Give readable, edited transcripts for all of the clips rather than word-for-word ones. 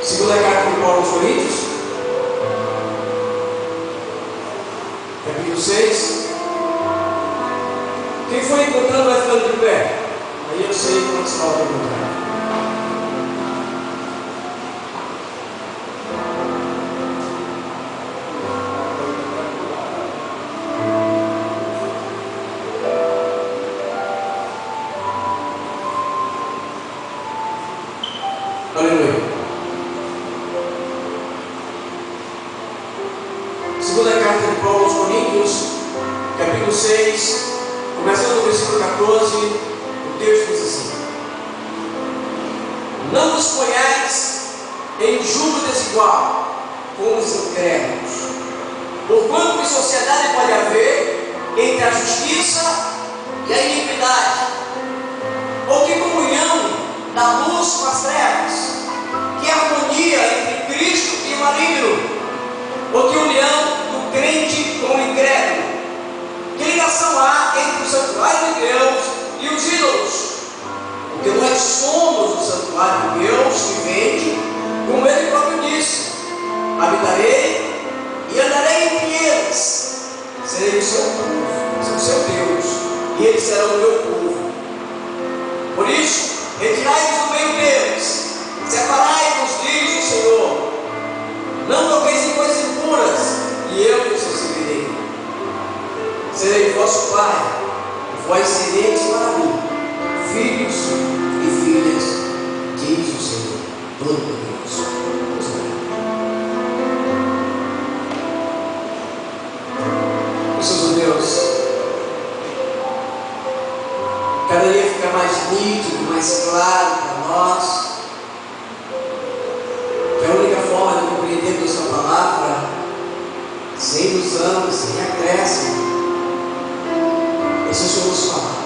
Segunda carta de Paulo aos Coríntios, capítulo 6. Quem foi encontrando vai ficando de pé. Aí eu sei quando se fala do contrário. Aleluia. Segunda carta de Paulo aos Coríntios, capítulo 6, começando no versículo 14, o texto diz assim: não vos ponhais em julgo desigual com os incrédulos, porquanto que sociedade pode haver entre a justiça e a iniquidade, ou que comunhão da luz com as trevas, que harmonia entre Cristo e o maligno, ou que união do crente com o incrédulo, que ligação há entre o santuário de Deus e os ídolos? Porque nós somos o santuário de Deus vivente, como ele próprio disse: habitarei e andarei entre eles, serei o seu povo, o seu Deus, e eles serão o meu povo. Por isso, retirai-vos do meio deles, separai-vos, diz o Senhor, não toqueis em coisas impuras, e eu vos receberei. Serei vosso Pai, e vós sereis para mim filhos e filhas, diz o Senhor Todo-Poderoso. Vamos orar. Senhor Deus, cada dia fica mais nítido, mais claro para nós que a única forma de compreender a sua palavra, sem ilusão, sem acréscimo, é se o Senhor nos falar.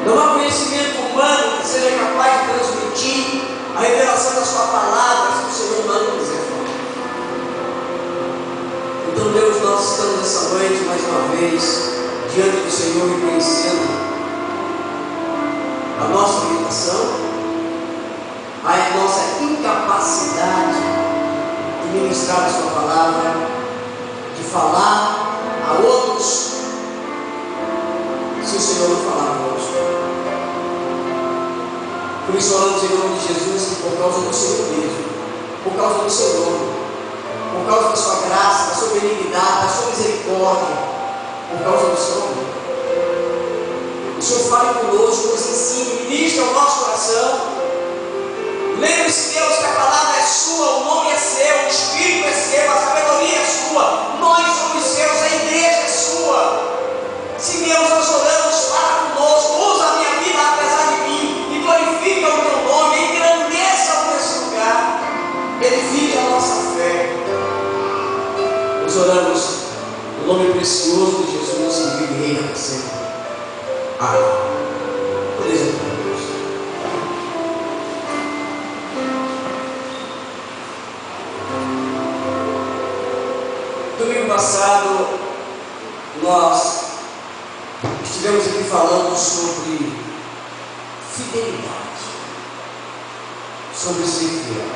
Não há conhecimento humano que seja capaz de transmitir a revelação da sua palavra se o Senhor não quiser falar. Então, Deus, nós estamos nessa noite mais uma vez diante do Senhor, reconhecendo a nossa limitação, a nossa incapacidade de ministrar a sua palavra, de falar a outros, se o Senhor não falar conosco. Por isso oramos em nome de Jesus, que por causa do Senhor mesmo, por causa do seu nome, por causa da sua graça, da sua benignidade, da sua misericórdia, por causa do seu amor, o Senhor fale conosco, nos ensine, ministre ao nosso coração. Lembre-se, Deus, que a palavra é sua, o nome é seu, o Espírito é seu, a sabedoria é sua, nós somos seus, a igreja é sua. Se Deus, nós oramos, fala conosco, usa a minha vida apesar de mim, e glorifica o teu nome, engrandeça nesse lugar, edifique a nossa fé. Nós oramos no nome precioso de Jesus, que vive e reina para sempre. Amém. Podeis entrar, Deus. Domingo passado, nós estivemos aqui falando sobre fidelidade, sobre ser fiel.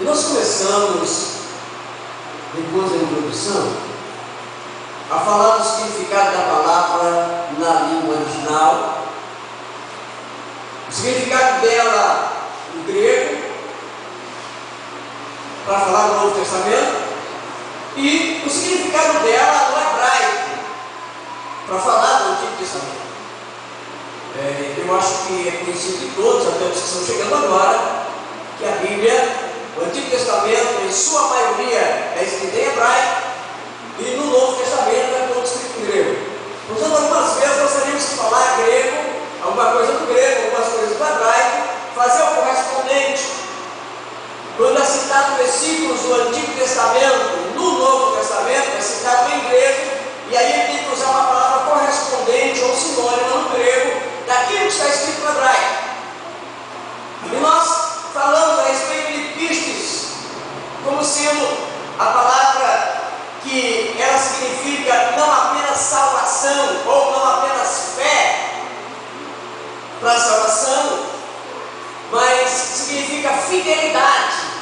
E nós começamos, depois da introdução, a falar do significado da palavra na língua original, o significado dela no grego, para falar do Novo Testamento, e o significado dela no hebraico, para falar do Antigo Testamento. Eu acho que é conhecido de todos, até os que estão chegando agora, que a Bíblia, o Antigo Testamento, em sua maioria, é escrito em hebraico, e no Novo Testamento é todo escrito em grego. Portanto, algumas vezes nós teríamos que falar grego, alguma coisa do grego, algumas coisas do hebraico, fazer o correspondente. Quando é citado versículos do Antigo Testamento, no Novo Testamento, é citado em grego, e aí ele tem que usar uma palavra correspondente ou sinônima no grego daquilo que está escrito no hebraico. E nós falamos a respeito de pistes, como sendo a palavra que ela significa não apenas salvação, ou não apenas fé para a salvação, fidelidade.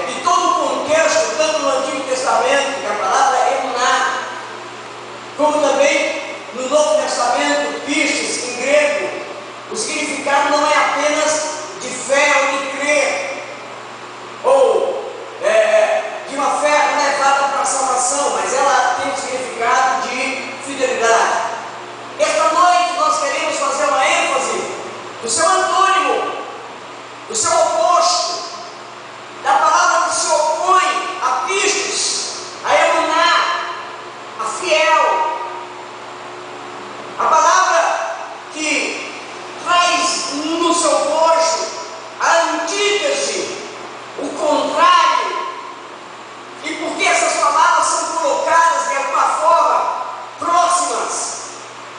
E todo o contexto, tanto no Antigo Testamento, que a palavra é emuná, como também no Novo Testamento, pistes, em grego, o significado não é apenas de fé ou de crer, ou de uma fé levada para a salvação, mas ela tem o significado de fidelidade. Esta noite nós queremos fazer uma ênfase no seu antônimo, no seu oposto, da palavra que se opõe a pistes, a emuná, a fiel. A palavra que traz no seu oposto a antítese, o contrário. E porque essas palavras são colocadas de alguma forma próximas,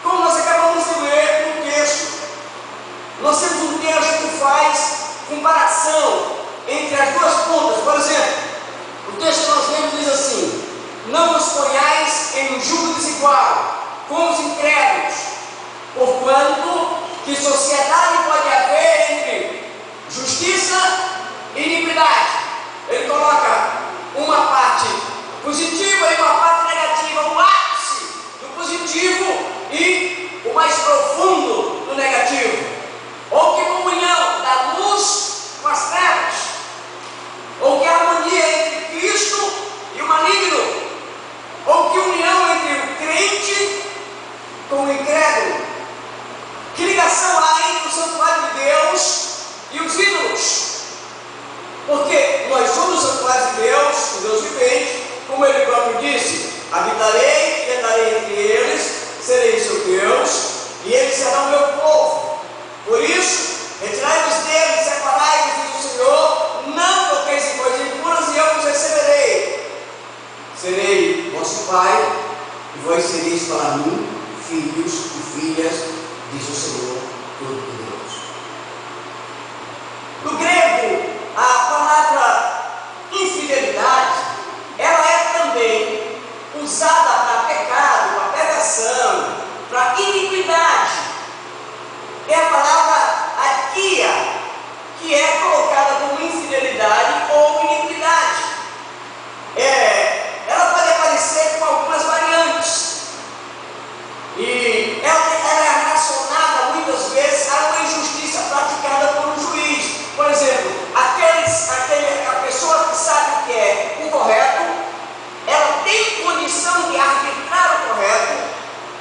como nós acabamos de ler no texto, nós temos um texto que faz comparação entre as duas pontas. Por exemplo, o texto que nós lemos diz assim: não vos ponhais em um jugo desigual com os incrédulos, porquanto que sociedade pode haver entre justiça e iniquidade. Ele coloca uma parte positiva e uma parte negativa, o ápice do positivo e o mais profundo do negativo. Ou que comunhão da luz com as trevas, ou que harmonia entre Cristo e o maligno, ou que união entre o crente com o incrédulo. Que ligação há entre o santuário de Deus e os ídolos? Porque nós somos o santuário de Deus, o Deus vivente, como ele próprio disse: habitarei e andarei entre eles, serei seu Deus, e eles serão meu povo. Por isso, retirai-vos deles, separai-vos, diz o Senhor, não toqueis em coisas impuras, e eu vos receberei. Serei vosso Pai, e vós sereis para mim filhos e filhas, diz o Senhor Todo-Poderoso. No grego, a palavra infidelidade, ela é também usada para pecado, para perversão, para iniquidade. É a palavra akia, que é colocada como infidelidade ou iniquidade. Ela pode aparecer com algumas variantes. E ela é relacionada muitas vezes a uma injustiça praticada por um juiz. Por exemplo, a pessoa que sabe o que é o correto, ela tem condição de arbitrar o correto,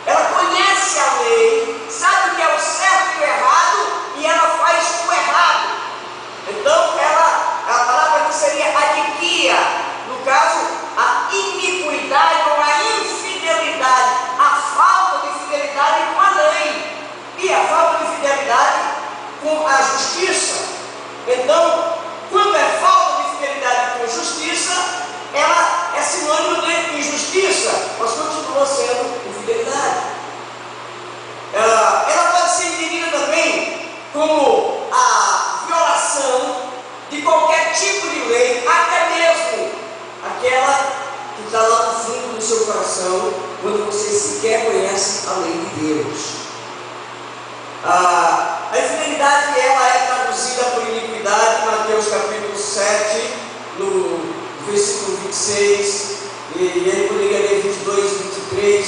ela conhece a lei, sabe o que é o certo e o errado, e ela faz o errado. Então, a palavra que seria adiquia, no caso, a iniquidade ou a infidelidade, a falta de fidelidade com a lei e a falta de fidelidade com a justiça. Então, quando é falta de fidelidade com justiça, ela é sinônimo de injustiça, mas continua sendo infidelidade. Ela pode ser entendida também como a violação de qualquer tipo de lei, até mesmo aquela que está lá no fundo do seu coração, quando você sequer conhece a lei de Deus. A infidelidade, ela é traduzida por iniquidade, Mateus capítulo 7, no versículo 26, e ele poderia ler 22, 23,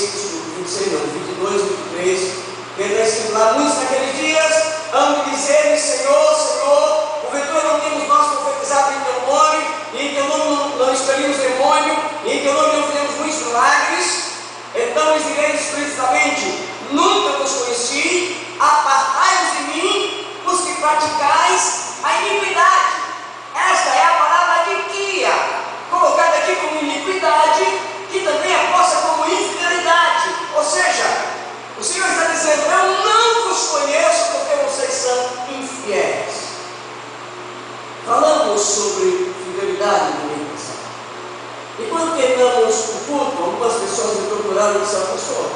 26 não, 22, 23, que está escrito lá: muitos naqueles dias hão de dizer: Senhor, Senhor, porventura não temos nós profetizado em teu nome, e em teu nome não expelimos demônio, e em teu nome não fizemos muitos milagres? Então lhes direi explicitamente: nunca vos conheci, apartai-vos de mim, os que praticais a iniquidade. Esta é a palavra adiquia, colocada aqui como iniquidade, que também é posta como infidelidade. Ou seja, o Senhor está dizendo: eu não vos conheço porque vocês são infiéis. Falamos sobre fidelidade no mês passado. E quando terminamos o culto, algumas pessoas me procuraram e disseram: pastor,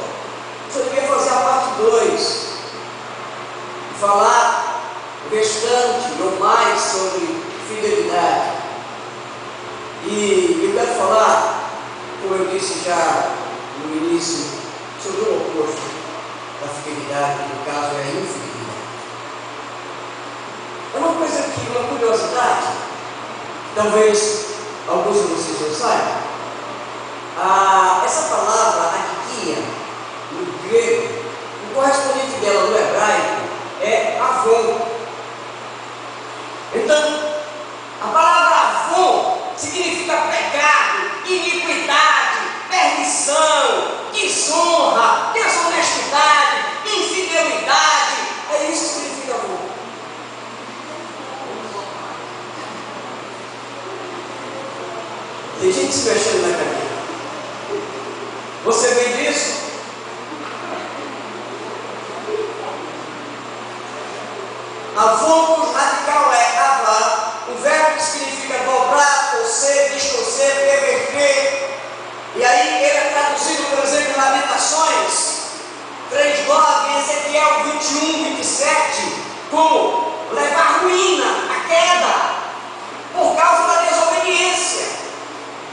você devia fazer a parte 2, falar o restante ou mais sobre fidelidade. E eu quero falar, como eu disse já no início, sobre o oposto da fidelidade, que no caso é a infidelidade. Eu não Talvez alguns de vocês não saibam. Essa palavra adikia, no grego, o correspondente dela no hebraico é avon. Então, a palavra avon significa pecado, iniquidade, perdição, desonra, desonestidade, infidelidade. É isso que significa avon. Tem gente se mexendo na cadeira. Você vê disso? Avon radical é avar, o verbo que significa dobrar, torcer, distorcer, perverter. E aí ele é traduzido, por exemplo, em Lamentações 3:9, Ezequiel 21:27, como levar ruína, a queda, por causa da desobediência.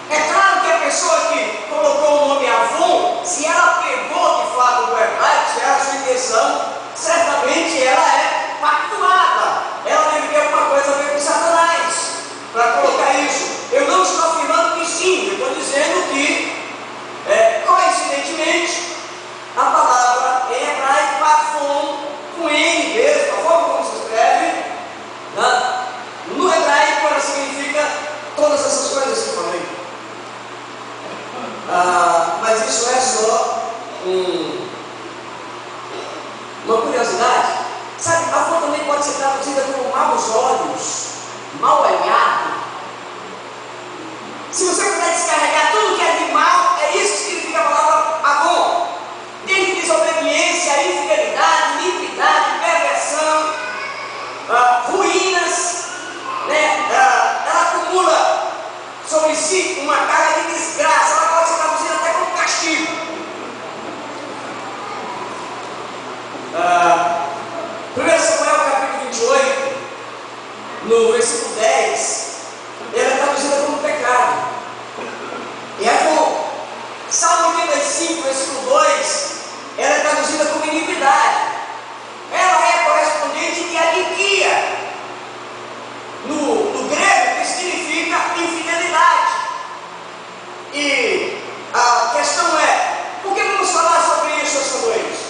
É claro que a pessoa que colocou o nome Avon, se ela pegou de fato o hebraico, se era a sua intenção, certamente ela é pactuada. Ela deve ter alguma coisa a ver com Satanás para colocar isso. Eu não estou afirmando que sim, eu estou dizendo que, coincidentemente, a palavra em hebraico Avon, com N mesmo, a forma como se escreve, né? No hebraico ela significa todas essas coisas que eu falei. Mas isso é só uma curiosidade. Sabe, avô também pode ser traduzida como maus olhos, mal olhado. Se você puder descarregar tudo que é de mal, é isso que significa a palavra avô. Desde desobediência, infidelidade, iniquidade, perversão, ruínas, né? Ela acumula sobre si uma carga de desgraça. Ela pode ser traduzida até como castigo. 1 Samuel capítulo 28, no versículo 10, ela é traduzida como pecado. E é bom. Salmo 85, versículo 2, ela é traduzida como iniquidade. Ela é correspondente de adikia, no grego, que significa infidelidade. E a questão é, por que vamos falar sobre isso esta noite?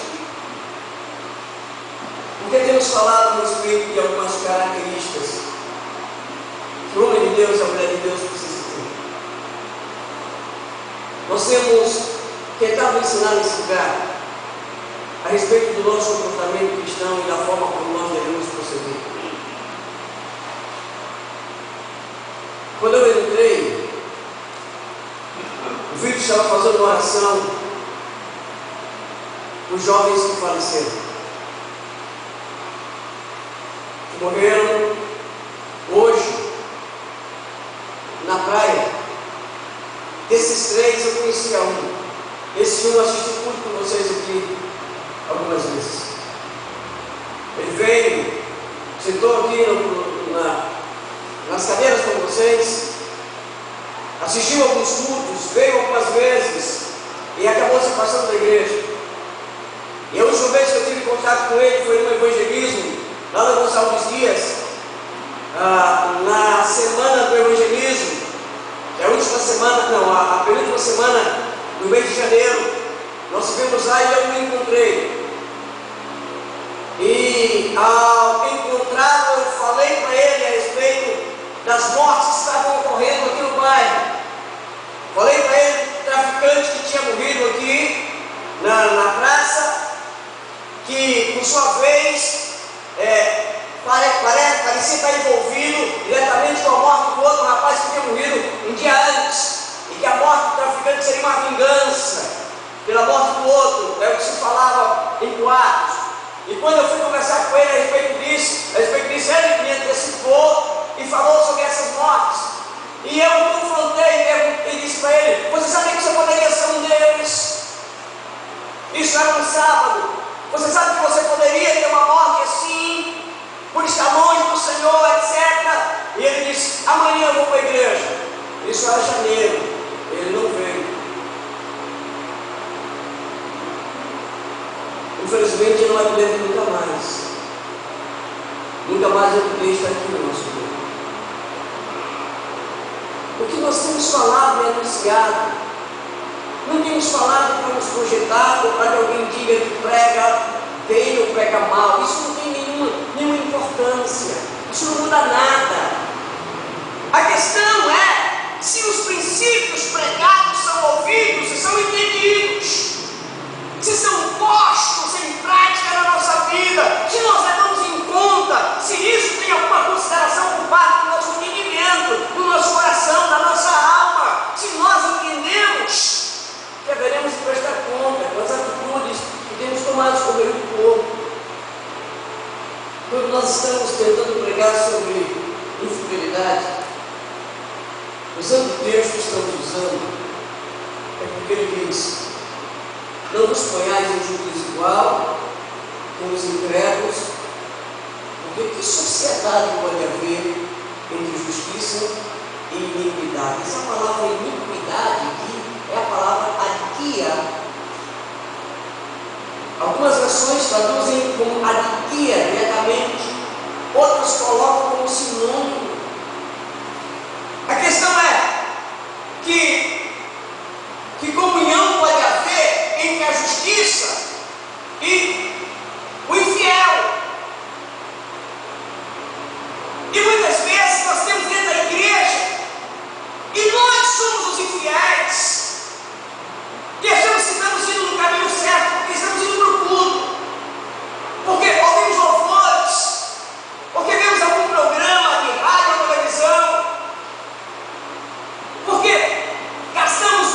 Porque temos falado a respeito de algumas características que o homem de Deus e a mulher de Deus precisam ter. Nós temos tentado ensinar nesse lugar a respeito do nosso comportamento cristão e da forma como nós devemos proceder. Quando eu entrei, o Vitor estava fazendo uma oração por jovens que faleceram, que morreram hoje na praia. Desses três eu conhecia um. Esse um assisti tudo com vocês aqui algumas vezes. Ele veio, sentou aqui nas cadeiras com vocês, assistiu alguns cultos, veio algumas vezes e acabou se afastando da igreja. E a última vez que eu tive contato com ele foi no evangelismo, lá na Gonçalves Dias, na semana do evangelismo, que é a última semana, não, a penúltima semana do mês de janeiro. Nós estivemos lá e eu me encontrei. E ao encontrá-lo, eu falei para ele a respeito das mortes que estavam ocorrendo aqui no bairro. Falei para ele do traficante que tinha morrido aqui na praça, que por sua vez parecia estar envolvido diretamente com a morte do outro rapaz que tinha morrido um dia antes, e que a morte do traficante seria uma vingança pela morte do outro. É o que se falava em boatos. E quando eu fui conversar com ele a respeito disso, ele me antecipou e falou sobre essas mortes. E eu confrontei e disse para ele: você sabia que você poderia ser um deles? Isso era um sábado. Você sabe que você poderia ter uma morte assim, por estar longe do Senhor, etc. E ele disse: amanhã eu vou para a igreja. Isso era janeiro. Ele não veio. Infelizmente ele não vai poder vir nunca mais. Nunca mais eu poder estar aqui no nosso meio. temos falado e anunciado, não temos falado para nos projetar ou para que alguém diga que prega bem ou prega mal. Isso não tem nenhuma importância, isso não muda nada. A questão é se os princípios pregados são ouvidos e são entendidos, se são postos em prática na nossa vida, se nós levamos em conta, se isso tem alguma consideração por parte do nosso entendimento, do nosso coração, da nossa alma, se nós entendemos, deveremos prestar conta com as atitudes que temos tomado sobre o povo. Quando nós estamos tentando pregar sobre infidelidade, usando o texto que estamos usando, é porque ele diz: não vos ponhais em julgo desigual com os incrédulos, porque que sociedade pode haver entre justiça e iniquidade? Essa palavra iniquidade aqui é a palavra adiquia. Algumas versões traduzem como adiquia diretamente, outras colocam como sinônimo. A questão é que comunhão pode haver entre a justiça e o infiel. E muitas vezes nós temos dentro da igreja, e nós somos os infiéis, e achamos que estamos indo no caminho certo, porque estamos indo para o culto, porque ouvimos louvores, porque vemos algum programa de rádio ou televisão, porque gastamos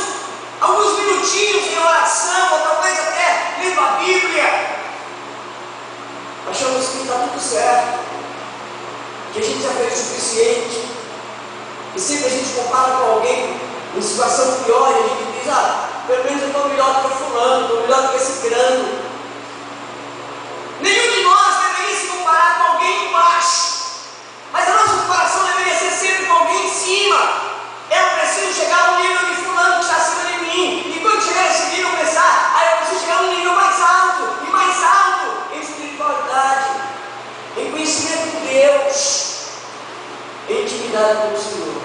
alguns minutinhos em oração, ou talvez até lendo a Bíblia. Achamos que está tudo certo, que a gente já fez o suficiente, e sempre a gente compara com alguém em situação pior, e a gente diz: pelo menos eu estou melhor do que fulano, estou melhor do que ciclano. Nenhum de nós deveria se comparar com alguém embaixo, mas a nossa comparação deveria ser sempre com alguém em cima. Eu preciso chegar ao nível de fulano que está acima de mim, e quando chegar nesse nível, pensar: eu preciso chegar no nível mais alto, e mais alto em espiritualidade, em conhecimento de Deus, em intimidade com o Senhor.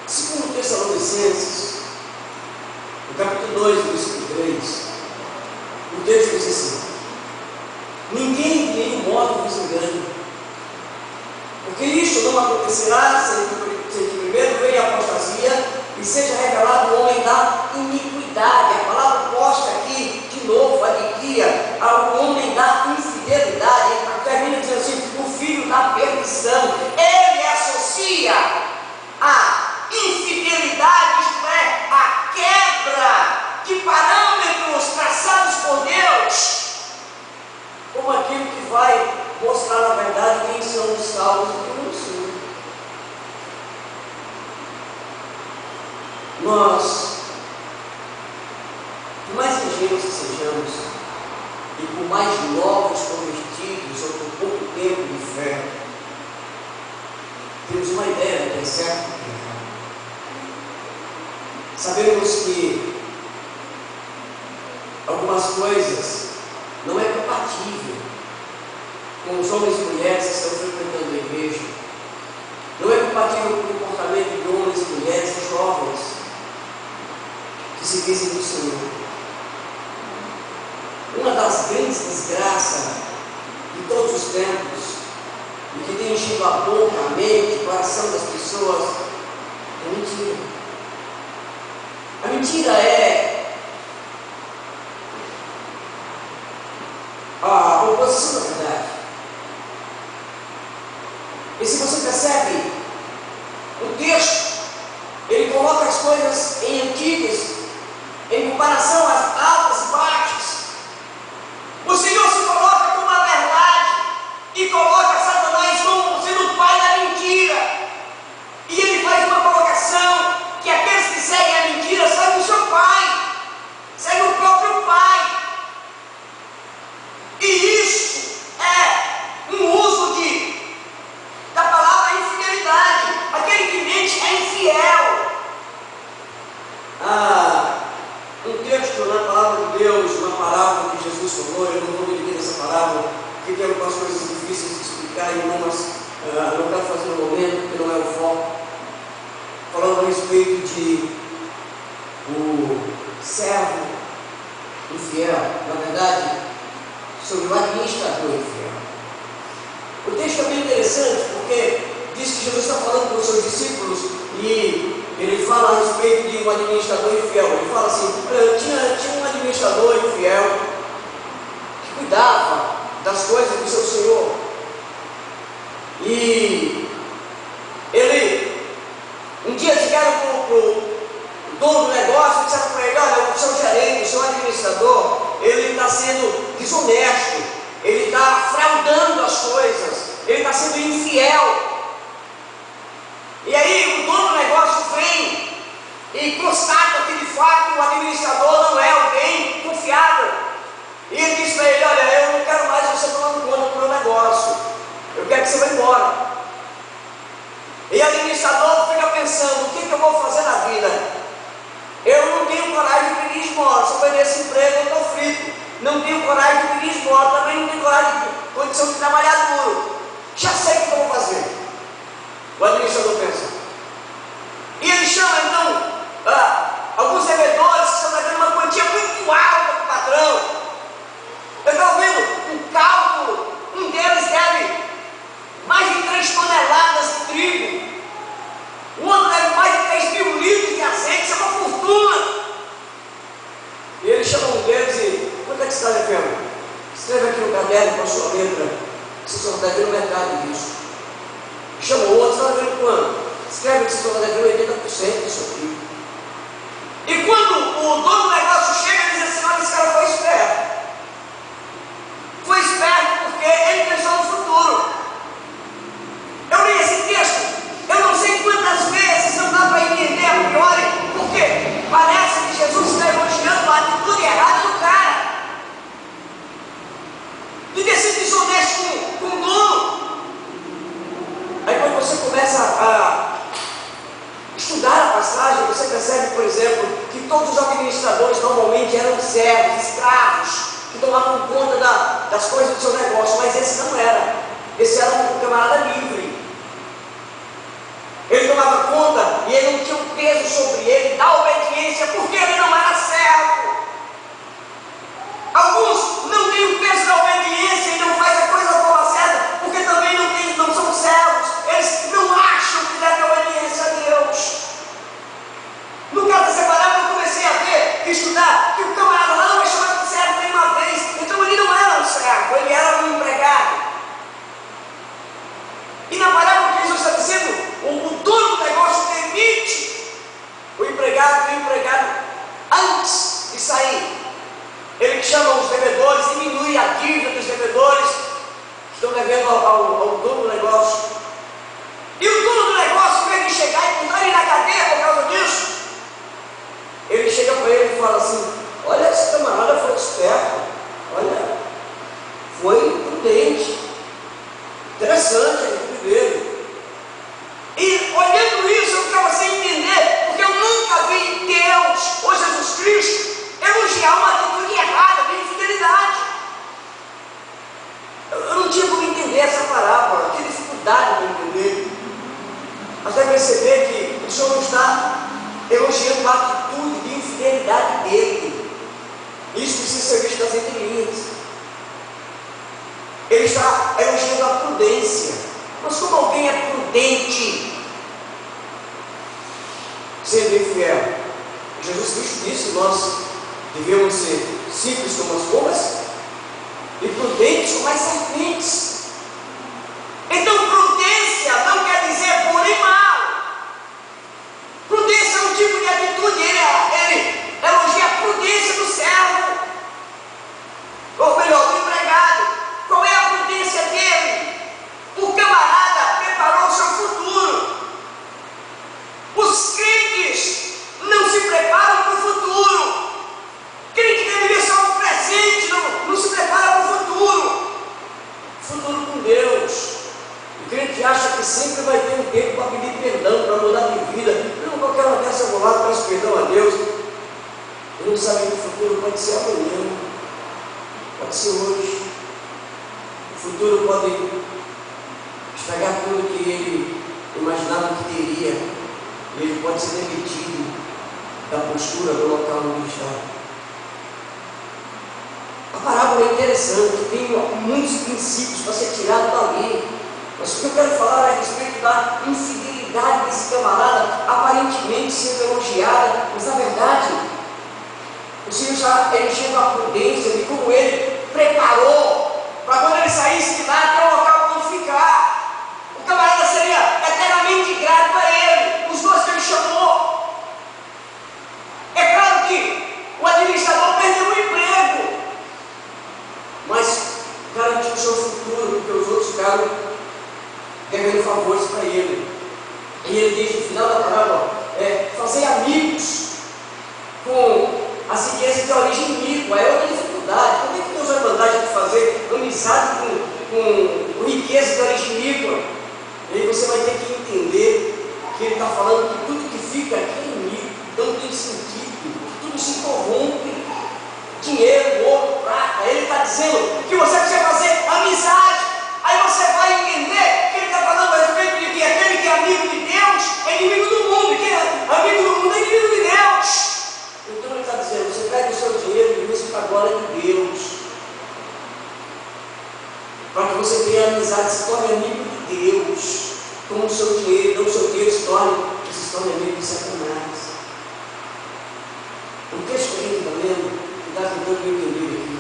Segundo Tessalonicenses, no capítulo 2, versículo 3, o texto diz assim: ninguém de nenhum modo vos engane, porque isto não acontecerá sem que primeiro venha a apostasia e seja revelado o homem da iniquidade. A palavra posta aqui, de novo, adiquia, ao homem da infidelidade. Ele termina dizendo assim: o filho da perdição. Ele associa a infidelidade, isto é, a quebra de parâmetros traçados por Deus, como aquilo que vai mostrar na verdade quem são os salvos e quem não são. Nós, por mais ingênuos que sejamos, e por mais novos convertidos ou por pouco tempo de fé, temos uma ideia do que é certo e do que é errado. Sabemos que algumas coisas não é compatível com os homens e mulheres que estão frequentando a igreja. Não é compatível com o comportamento de homens e mulheres jovens que se dizem do Senhor. Uma das grandes desgraças de todos os tempos, e que tem enchido a boca, a mente, o coração das pessoas, é mentira. A mentira é a oposição da verdade. E se você percebe, o texto, ele coloca as coisas em antigas, em comparação às altas e baixas. O Senhor se coloca como a verdade e coloca Satanás como sendo o pai da mentira. E ele faz uma colocação que aqueles que seguem a mentira seguem o seu pai, seguem o próprio pai. E isso é um uso da palavra infidelidade. Aquele que mente é infiel. Um texto na palavra de Deus, uma parábola que Jesus falou, eu não vou me dividir nessa parábola, porque tem algumas coisas difíceis de explicar e algumas não quero fazer no momento, porque não é o foco, falando a respeito de o servo infiel, na verdade, sobre o administrador infiel. O texto é bem interessante porque diz que Jesus está falando com os seus discípulos e ele fala a respeito de um administrador infiel. Ele fala assim: tinha um administrador infiel que cuidava das coisas do seu senhor. E ele, um dia chegaram para o dono do negócio e disseram para ele: olha, o seu gerente, o seu administrador, ele está sendo desonesto, ele está fraudando as coisas, ele está sendo infiel. E aí o dono do negócio vem e constata que de fato o administrador não é alguém confiável. E ele diz para ele: olha, eu não quero mais você tomando conta do meu negócio, eu quero que você vá embora. E o administrador fica pensando: o que eu vou fazer na vida? Eu não tenho coragem de pedir esmola, se eu perder esse emprego eu estou frito. Não tenho coragem de pedir esmola, também não tenho coragem de condição de trabalhar duro. Já sei o que eu vou fazer. O administrador pensa. E ele chama então alguns devedores que estão devendo uma quantia muito alta para o patrão. Eu estou vendo um cálculo, um deles deve mais de 3 toneladas de trigo, o outro deve mais de 3.000 litros de azeite, isso é uma fortuna. E ele chama um deles e: quanto é que você está devendo? Escreve aqui no caderno com a sua letra, você só está devendo metade disso. Chama o outro: você está devendo quanto? Escreve que você só está devendo 80% disso aqui. E quando o dono do negócio chega, ele diz assim: olha, esse cara foi esperto. Foi esperto porque ele pensou no futuro. Eu li esse texto, eu não sei quantas vezes, não dá para entender a priori, porque parece que Jesus está elogiando a atitude errada do cara, de ter sido desonesto com o dono. Aí quando você começa a estudar a passagem, você percebe, por exemplo, que todos os administradores normalmente eram servos, escravos, que tomavam conta das coisas do seu negócio, mas esse não era. Esse era um camarada livre. Ele tomava conta e ele não tinha um peso sobre ele da obediência, porque ele não era servo. Alguns não têm o peso da obediência e não fazem a coisa boa certa, porque também não são servos. Eles não acham que devem obediência a Deus. No caso dessa palavra, eu comecei a ver, estudar, que o camarada lá não é chamado de servo nenhuma vez. Então ele não era um servo, ele era um empregado. E na palavra que Jesus está dizendo, o dono do negócio permite o empregado antes de sair. Ele chama os devedores, diminui a dívida dos devedores que estão devendo ao dono do negócio. E o dono do negócio, em vez de chegar e botar ele na cadeia por causa disso, ele chega para ele e fala assim: olha, esse camarada foi esperto, olha, foi prudente, interessante a atitude dele. E olhando isso, eu ficava sem entender, porque eu nunca vi Deus ou Jesus Cristo elogiar uma atitude errada de infidelidade. Eu não tinha como entender essa parábola, tinha dificuldade de entender. Mas deve perceber que o Senhor não está elogiando a atitude de infidelidade dele. Isso precisa ser visto nas entrelinhas. Ele está elogiando a prudência. Mas como alguém é prudente sendo infiel? Jesus Cristo disse que nós devemos ser simples como as pombas e prudentes como as serpentes. Então prudência não quer dizer bom nem mal. Prudência é um tipo de atitude. Ele elogia a prudência do servo, ou melhor, do empregado. Qual é a prudência dele? O camarada preparou o seu futuro. Os crentes não se preparam para o futuro. Crente deveria ser um presente, não se prepara para o futuro. Futuro com Deus. O crente acha que sempre vai ter um tempo para pedir perdão, para mudar de vida. Não, qualquer hora dessa eu vou lá, peço perdão a Deus. Ele não sabe que o futuro pode ser amanhã, pode ser hoje. O futuro pode estragar tudo que ele imaginava que teria, e ele pode ser demitido da postura do local onde está. A parábola é interessante, tem muitos princípios para ser tirado dali. Mas o que eu quero falar é a respeito da infidelidade desse camarada, aparentemente sendo elogiada, mas na verdade, o Senhor já elegendo a prudência de como ele preparou para quando ele saísse de lá ter um local onde ficar. O camarada seria eternamente grato a ele, os dois que ele chamou. É claro que o administrador perdeu o emprego, mas garantiu o seu futuro, porque os outros ficaram devendo favores para ele. E ele diz no final da parábola: fazer amigos com as riquezas de origem iníqua é outra dificuldade. Como é que Deus vai mandar a gente fazer amizade com riquezas de origem iníqua? E aí você vai ter que entender que ele está falando que tudo que fica aqui é iníquo, não tem sentido, que tudo se corrompe. Dinheiro, ouro, prata. Ele está dizendo que você precisa fazer amizade. Aí você vai entender que ele está falando a respeito de que aquele que é amigo de Deus é inimigo do mundo, que é amigo do mundo é inimigo de Deus. Então ele está dizendo: você pega o seu dinheiro e usa para a glória de Deus, para que você tenha amizade, se torne amigo de Deus, como o seu dinheiro, não o seu dinheiro se torne amigo de Satanás. O texto que a gente está lendo, está tentando entender aqui,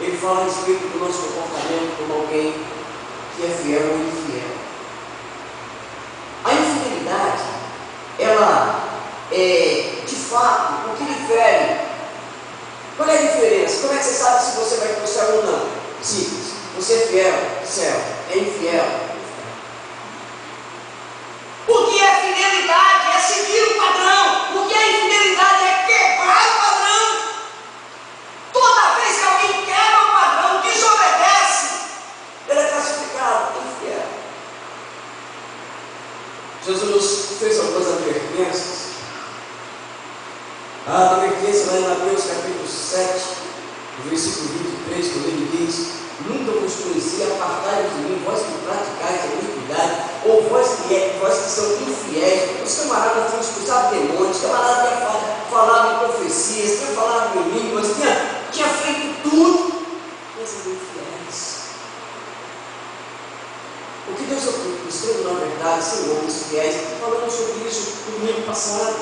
ele fala a respeito do nosso comportamento como alguém que é fiel ou infiel. A infidelidade, ela é, de fato, o que difere. Qual é a diferença? Como é que você sabe se você vai para o céu ou não? Simples. Você é fiel, céu. É infiel. O que é fidelidade? É seguir o padrão. O que é infidelidade? É quebrar o padrão. Toda vez que alguém quebra o padrão, desobedece, ele é classificado infiel. Jesus nos fez algumas advertências. A advertência lá em Mateus capítulo 7, versículo 23, quando ele diz: nunca vos conheci, apartai-vos de mim, vós que praticais a iniquidade, ou vós que são infiéis. Os camaradas tinham expulsado demônios, os camaradas tinham falado em profecias, tinham falado em línguas, tinha feito tudo, mas eram infiéis. O que Deus está buscando, na verdade, são homens fiéis. Falamos sobre isso no domingo passado.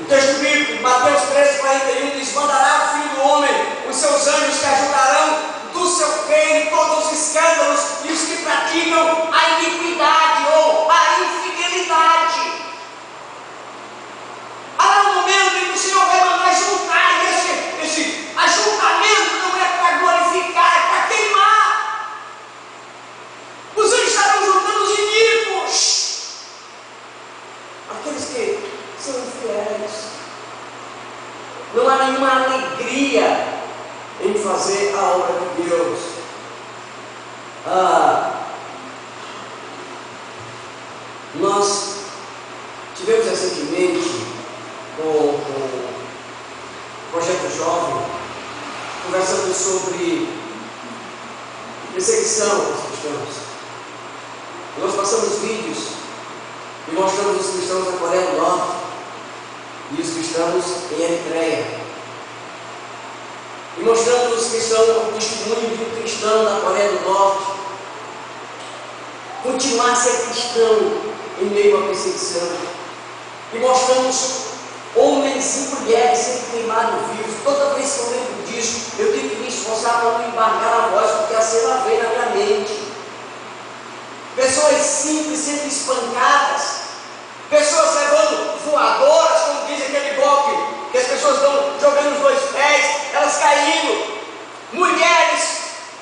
O texto bíblico, Mateus 13:41, diz: mandará o Filho do Homem os seus anjos que ajudarão do seu reino todos os escândalos e os que praticam a iniquidade ou a infidelidade. Há um momento em que o Senhor vai mandar juntar, e esse ajuntamento não é para glorificar, é para queimar. Os anjos estarão juntando os iníquos, aqueles que são infiéis. Não há nenhuma alegria em fazer a obra de Deus. Nós tivemos recentemente com o Projeto Jovem conversando sobre perseguição aos cristãos. Nós passamos vídeos e mostramos os cristãos na Coreia do Norte e os cristãos em Eritreia. E mostrando os cristãos o testemunho de um cristão da Coreia do Norte continuar a ser cristão em meio à perseguição. E mostramos homens e mulheres sendo queimados vivos. Toda vez que eu lembro disso, eu tenho que me esforçar para não embargar a voz, porque a cena vem na minha mente. Pessoas simples sendo espancadas, pessoas levando voadoras, como diz aquele golpe, que as pessoas estão jogando os dois pés, elas caindo, mulheres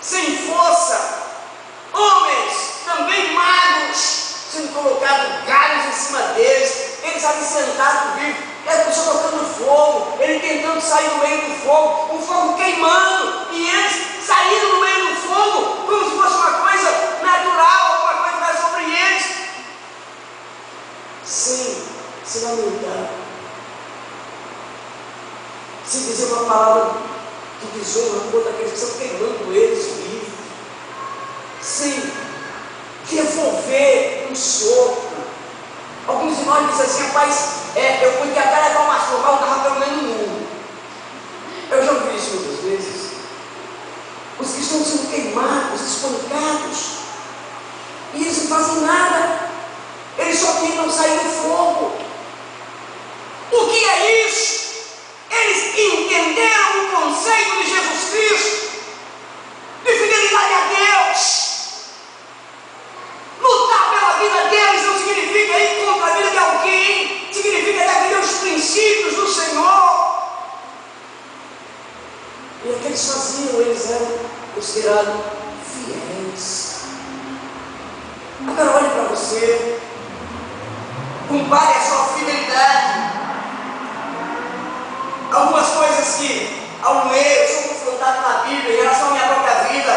sem força, homens também magros, sendo colocados galhos em cima deles, eles ali sentados vivos, e a pessoa tocando fogo, ele tentando sair do meio do fogo, o fogo queimando, e eles saindo do meio do fogo, como se fosse uma coisa natural, alguma coisa mais sobre eles, sem se lamentar, sem dizer uma palavra de desonra contra aqueles que estão queimando eles vivos. sem devolver um soco. Alguns de nós dizem assim: rapaz, eu fui tentar levar uma surra, mas eu estava pelo menos nu. Eu já ouvi isso muitas vezes. Os cristãos sendo queimados, espancados, e eles não fazem nada, eles só tentam sair do fogo. O que é isso? Eles entenderam o conceito de Jesus Cristo, de fidelidade a Deus. Lutar pela vida deles não significa ir contra a vida de alguém, significa defender os princípios do Senhor. E o que eles faziam, eles eram considerados fiéis. Agora olhe para você, compare a sua fidelidade. Algumas coisas que, ao ler, eu sou confrontado na Bíblia em relação à minha própria vida.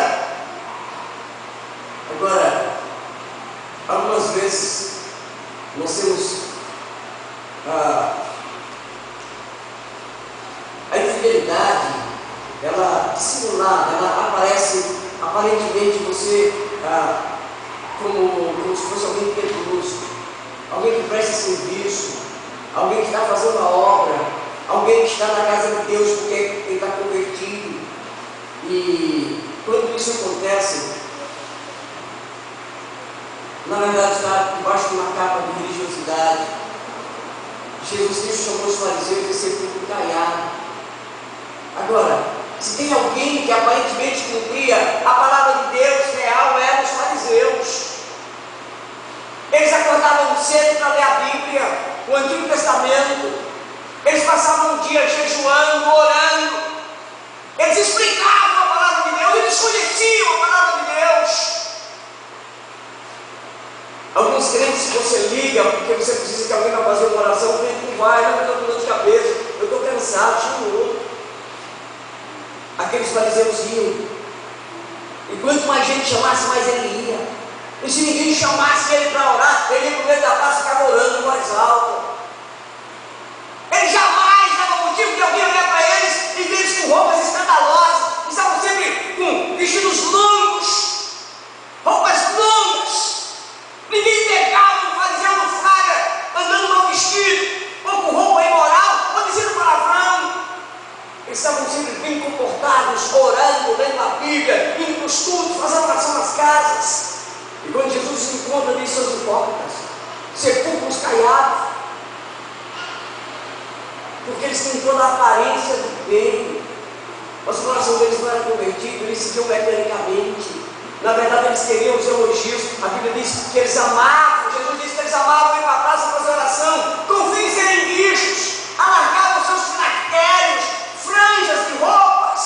Agora, algumas vezes nós temos a infidelidade, ela dissimulada, ela aparece aparentemente você como se fosse alguém piedoso, alguém que presta serviço, alguém que está fazendo a obra, alguém que está na casa de Deus porque ele está convertido. E quando isso acontece, na verdade está debaixo de uma capa de religiosidade. Jesus Cristo chamou os fariseus de sepulcro caiado. Agora, se tem alguém que aparentemente cumpria a palavra de Deus real, eram os fariseus. Eles acordavam cedo para ler a Bíblia, o Antigo Testamento. Eles passavam um dia jejuando, orando. Eles explicavam a palavra de Deus, eles conheciam a palavra de Deus. Alguns crentes, se você liga, porque você precisa que alguém vai fazer uma oração, o crente não vai, não, eu estou com dor de cabeça, eu estou cansado, chama outro. Aqueles fariseus iam. E quanto mais gente chamasse, mais ele ia. E se ninguém chamasse ele para orar, ele ia para o meio da praça e ficava orando em voz alta. Ele jamais dava motivo de alguém olhar para eles e ver eles com roupas escandalosas. Estavam sempre com vestidos longos, roupas longas. Ninguém pegava um fariseu no flagra andando mal vestido, ou com roupa imoral, ou dizendo palavrão. Eles estavam sempre bem comportados, orando, lendo a Bíblia, indo para os cultos, fazendo oração nas casas. E quando Jesus se encontra, diz: seus hipócritas, sepulcros caiados, porque eles têm toda a aparência do bem, mas o coração deles não era convertido, eles seguiam mecanicamente. Na verdade, eles queriam os elogios. A Bíblia diz que eles amavam, Jesus disse que eles amavam ir para a praça fazer oração, com o fim de serem vistos, alargavam seus filactérios, franjas de roupas,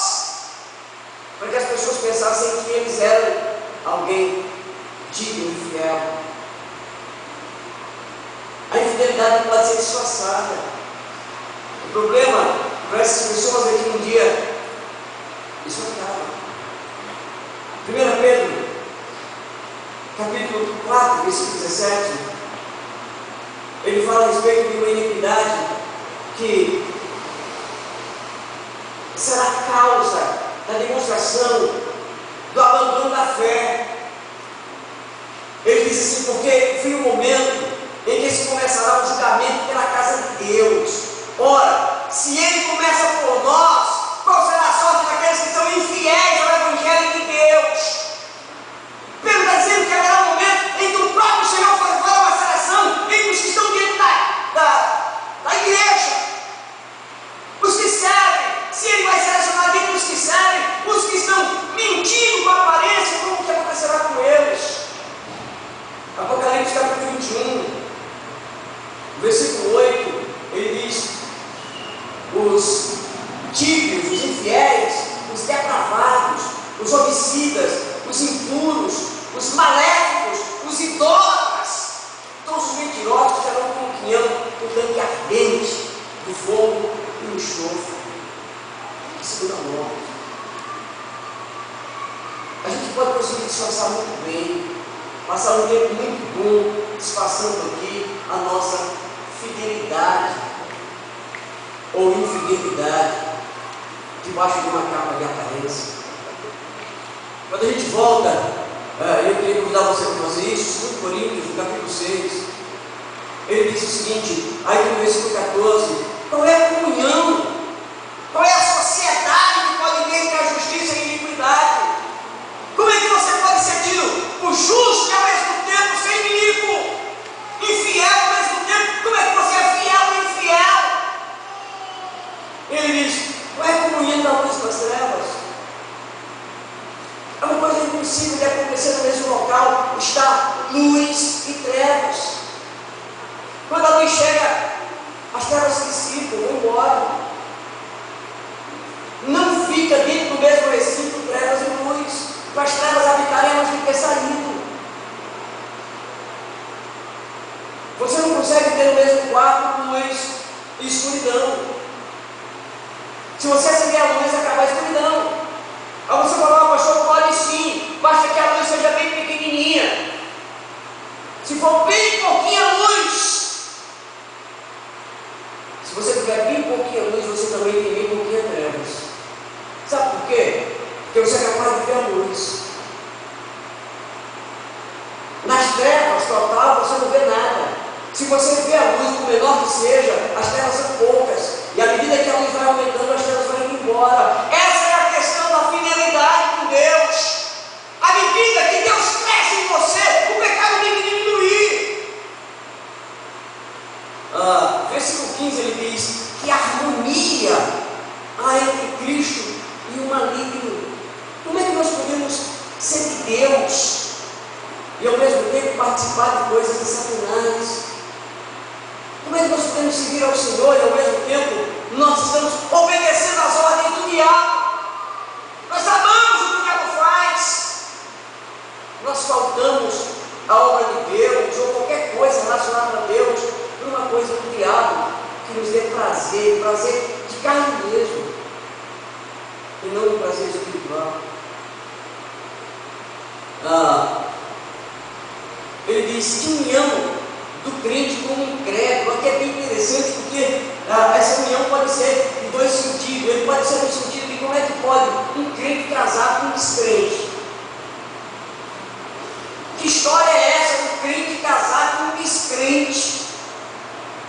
para que as pessoas pensassem que eles eram alguém digno e fiel. A infidelidade não pode ser disfarçada. O problema para essas pessoas é que um dia isso acaba. 1 Pedro, capítulo 4, versículo 17, ele fala a respeito de uma iniquidade que será causa da demonstração do abandono da fé. Ele diz assim: porque vem o momento em que se começará o julgamento pela casa de Deus. Ora, se ele começa por nós, qual será a sorte daqueles que são infiéis ao Evangelho de Deus? Pedro está dizendo que haverá um momento em que o próprio Senhor fará uma seleção entre os que estão dentro da igreja, os que servem. Se ele vai selecionar dentro dos que servem, os que estão mentindo com a aparência, como que acontecerá com eles? Apocalipse capítulo 21, versículo 8, ele diz: os tíbios, os infiéis, os depravados, os homicidas, os impuros, os maléficos, os idólatras, todos os mentirosos serão como quinhão no tanque ardente do fogo e o enxofre, a segunda morte. A gente pode conseguir disfarçar muito bem, passar um tempo muito bom disfarçando aqui a nossa fidelidade ou infidelidade debaixo de uma capa de aparência. Quando a gente volta Eu queria convidar você para fazer isso. 2 Coríntios, no capítulo 6. Ele diz o seguinte, aí no versículo 14: qual é a comunhão? Qual é a sociedade que pode ter entre a justiça e a iniquidade? Como é que você pode ser tido o justo e ao mesmo tempo ser inimigo? Infiel ao mesmo tempo? Como é que você é fiel e infiel? Ele diz, qual é a comunhão da luz com as trevas? É uma coisa impossível de acontecer no mesmo local. Está luz e trevas. Quando a luz chega, as trevas se dissipam, vão embora. Não fica dentro do mesmo recinto trevas e luz. Para as trevas habitarem, elas têm que ter saído. Você não consegue ter no mesmo quarto luz e escuridão. Se você acender a luz, acaba a escuridão. Aí você fala, pastor, pode sim, basta que a luz seja bem pequenininha. Se for bem pouquinha luz, se você tiver bem pouquinha luz, você também tem bem pouquinha trevas. Sabe por quê? Porque você é capaz de ver a luz. Nas trevas total, você não vê nada. Se você vê a luz, por menor que seja, as trevas são poucas. E à medida que a luz vai aumentando, as trevas vão indo embora. Essa é a questão da fidelidade com Deus. À medida que Deus cresce em você, o pecado tem que diminuir. Versículo 15 ele diz que harmonia há entre Cristo e o maligno. Como é que nós podemos ser de Deus e ao mesmo tempo participar de coisas de Satanás? Como é que nós podemos servir ao Senhor e ao mesmo tempo nós estamos obedecendo às ordens do diabo? Nós amamos o que o diabo faz. Nós faltamos a obra de Deus ou qualquer coisa relacionada a Deus por uma coisa do diabo que nos dê prazer de carne mesmo, e não um prazer espiritual. Ele diz que união do crente com o incrédulo. Aqui é bem interessante porque essa união pode ser em 2 sentidos. Ele pode ser no sentido de como é que pode um crente casar com um descrente. Que história é essa do crente casar com um descrente?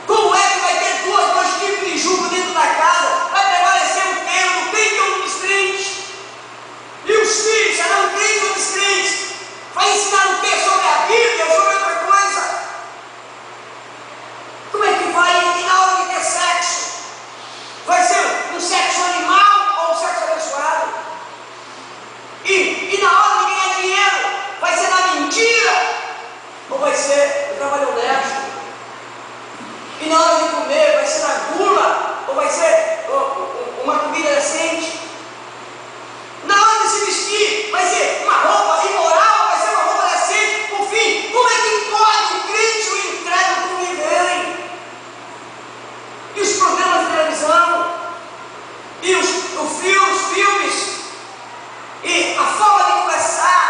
Como é que vai ter dois tipos de jugo dentro da casa? Vai prevalecer o quê? O crente ou o descrente? E os filhos serão crentes ou descrentes? Vai ensinar o quê sobre a Bíblia ou sobre outra coisa? Como é que vai? E na hora de ter sexo? Vai ser um sexo animal ou um sexo abençoado? E na hora de ganhar dinheiro? Vai ser na mentira? Ou vai ser no trabalho honesto? E na hora de comer? Vai ser na gula? Ou vai ser uma comida decente? Na hora de se vestir? Vai ser uma roupa imoral? Vai ser uma roupa decente? Por fim, como é que pode o crente e o incrédulo conviverem? E os programas de televisão? E os filmes? E a forma de conversar?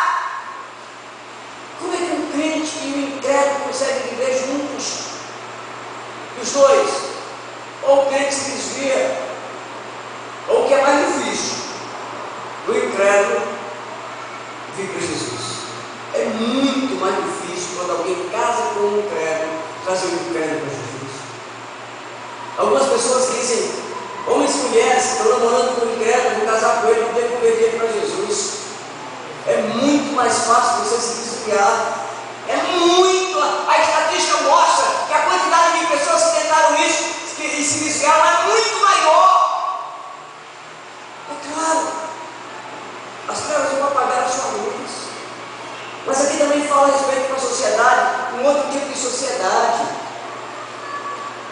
Como é que um crente e um incrédulo conseguem viver juntos? Os dois, ou o crente se desvia, ou o que é mais difícil, o incrédulo vir para Jesus. É muito mais difícil quando alguém casa com um incrédulo, trazer um incrédulo para Jesus. Algumas pessoas dizem, homens e mulheres que estão namorando com um incrédulo, vão casar com ele, vão ter que converter ele para Jesus. É muito mais fácil você se desviar. É muito. A estatística mostra que a quantidade de pessoas que tentaram isso e se desviaram é muito maior. É claro, as trevas vão apagar a sua luz. Mas aqui também fala a respeito com a sociedade, um outro tipo de sociedade.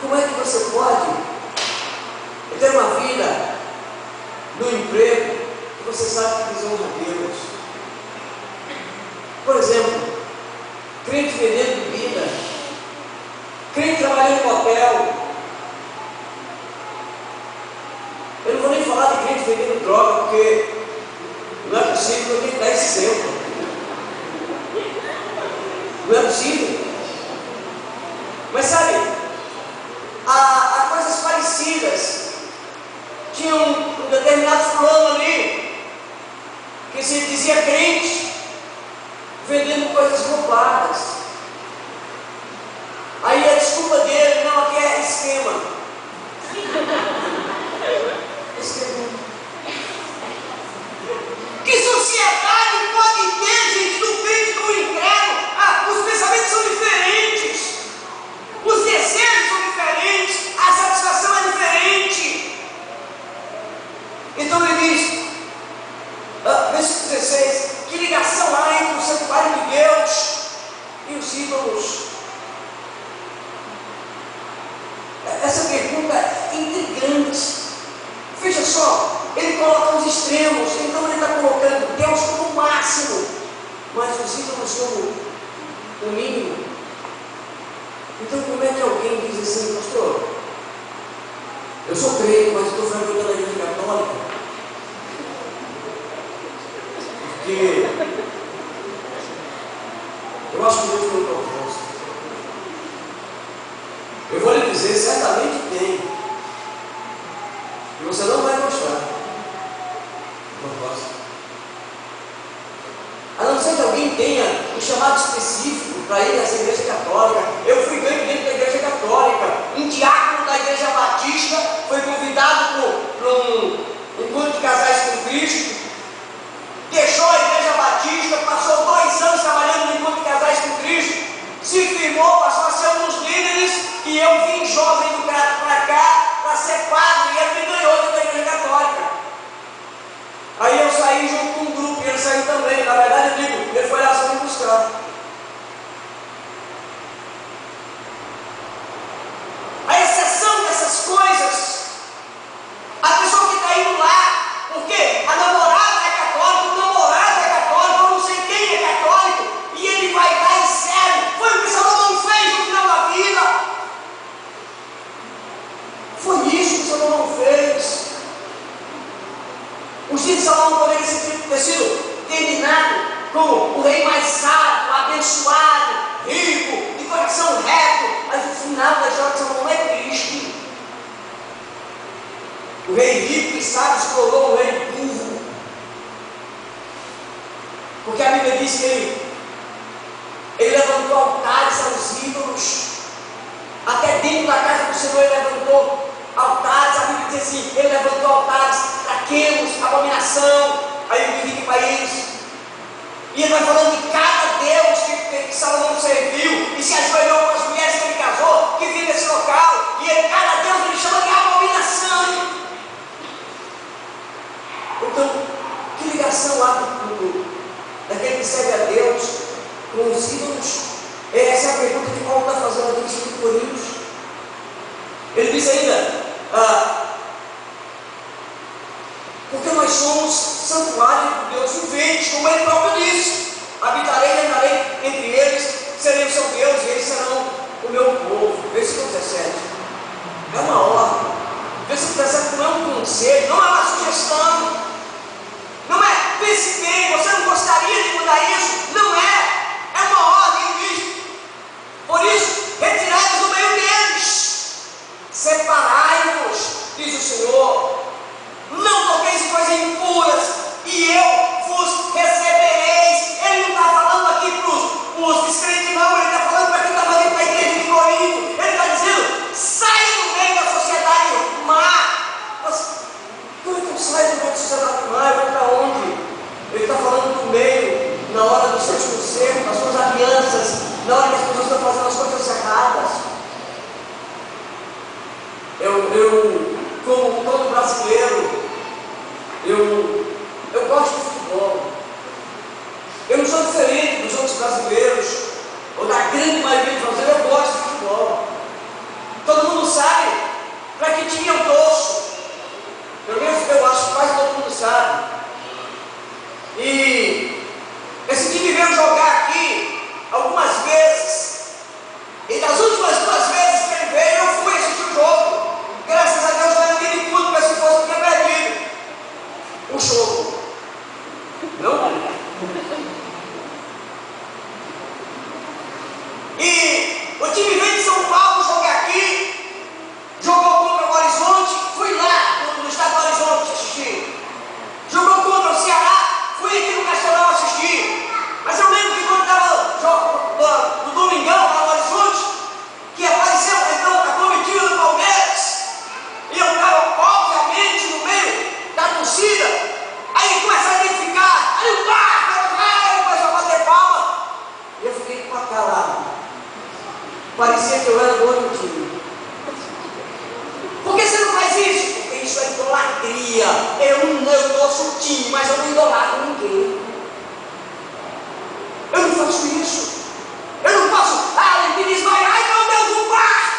Como é que você pode ter uma vida no emprego que você sabe que desonra a Deus? Por exemplo, crente vendendo bebida, crente trabalhando no hotel. Eu não vou nem falar de crente vendendo droga, porque não é possível, eu tenho que dar esse exemplo. Não é possível. Mas sabe, há coisas parecidas. Tinha um determinado fulano ali, que se dizia crente, vendendo coisas roubadas. Aí a desculpa dele, não, aqui é esquema. Esquema. Que sociedade pode ter, gente, do crente com o incrédulo? Os pensamentos são diferentes, os desejos são diferentes, a satisfação é diferente. Então ele diz, versículo 16, que ligação há entre o santuário de Deus e os ídolos? Essa pergunta é intrigante. Veja só, ele coloca os extremos, então ele está colocando Deus como o máximo, mas os ídolos como o mínimo. Então como é que alguém diz assim, pastor, eu sou crente, mas estou frequentando a igreja católica? Porque eu acho que Deus tem um propósito. Eu vou lhe dizer, certamente tem. E você não vai gostar. Não gosta. A não ser que alguém tenha um chamado específico para ir nessa igreja católica. Eu fui ganho dentro da igreja católica. Um diácono da igreja batista foi convidado para um encontro de casais com Cristo. Deixou a igreja batista, passou 2 anos trabalhando no encontro de casais com Cristo. Se firmou, passou a ser um dos líderes. E eu vim jovem do Crato para cá para ser padre. E ele me ganhou dentro da igreja católica. Aí eu saí junto com um grupo e ele saiu também. Na verdade, eu digo, ele foi lá só me buscar. A exceção dessas coisas, a pessoa que está indo lá, porque a namorada é católica, o namorado é católico, eu não sei quem é católico, e ele vai dar em sério. Foi o que Salomão fez no final da vida. Foi isso que Salomão fez. Os dias de Salomão poderiam ter sido terminados com o rei mais sábio, abençoado, rico, de coração reto, mas o final da história de Salomão é triste. O rei rico e sábio se tornou um rei burro, porque a Bíblia diz que ele levantou altares aos ídolos. Até dentro da casa do Senhor ele levantou altares. A Bíblia diz assim, ele levantou altares para Quemos, abominação. Aí ele divide país. E ele vai falando de cada Deus que Salomão serviu e se ajoelhou com as mulheres que ele casou, que vive nesse local. E ele, cada Deus ele chama de abominação. Então, que ligação há daquele que serve a Deus com os ídolos? Essa é a pergunta que Paulo está fazendo aqui em 2 Coríntios. Ele diz ainda, porque nós somos santuário de Deus vivente, como ele próprio disse, habitarei e andarei entre eles, serei o seu Deus e eles serão o meu povo. Versículo 17. É uma ordem. Versículo 17 não é um conselho, não é uma sugestão, não é pense bem, você não gostaria de mudar isso, não é, é uma ordem. Ele diz, por isso, retirai-vos do meio deles, separai-vos, diz o Senhor, não toqueis em coisas impuras, e eu vos recebereis. Ele não está falando aqui para os descrentes, não, ele está falando para quem estava dentro da igreja de Corinto. Ele está dizendo, saia do meio da sociedade má. Mas, como é que eu saio do meio da sociedade má? Eu vou para onde? Ele está falando do meio, na hora dos seus conselhos, das suas alianças, na hora que as pessoas estão fazendo as coisas erradas. Eu como todo brasileiro, eu gosto de futebol. Eu não sou diferente dos outros brasileiros, ou da grande maioria dos brasileiros, eu gosto de futebol. Todo mundo sabe para que time eu torço. Pelo menos eu acho que quase todo mundo sabe. E esse time veio jogar aqui algumas vezes. E das últimas 2 vezes que ele veio, eu fui assistir o jogo. Graças a Deus, eu não tive tudo, mas se fosse, eu tinha perdido o jogo. Não? E o time veio de São Paulo jogar aqui, jogou contra o Horizonte, fui lá no estado do Horizonte assistir. idolatria. Eu estou sutil, mas eu não idolatro ninguém. Eu não faço isso. Eu não faço, ele me diz, vai, ai meu Deus, o bar.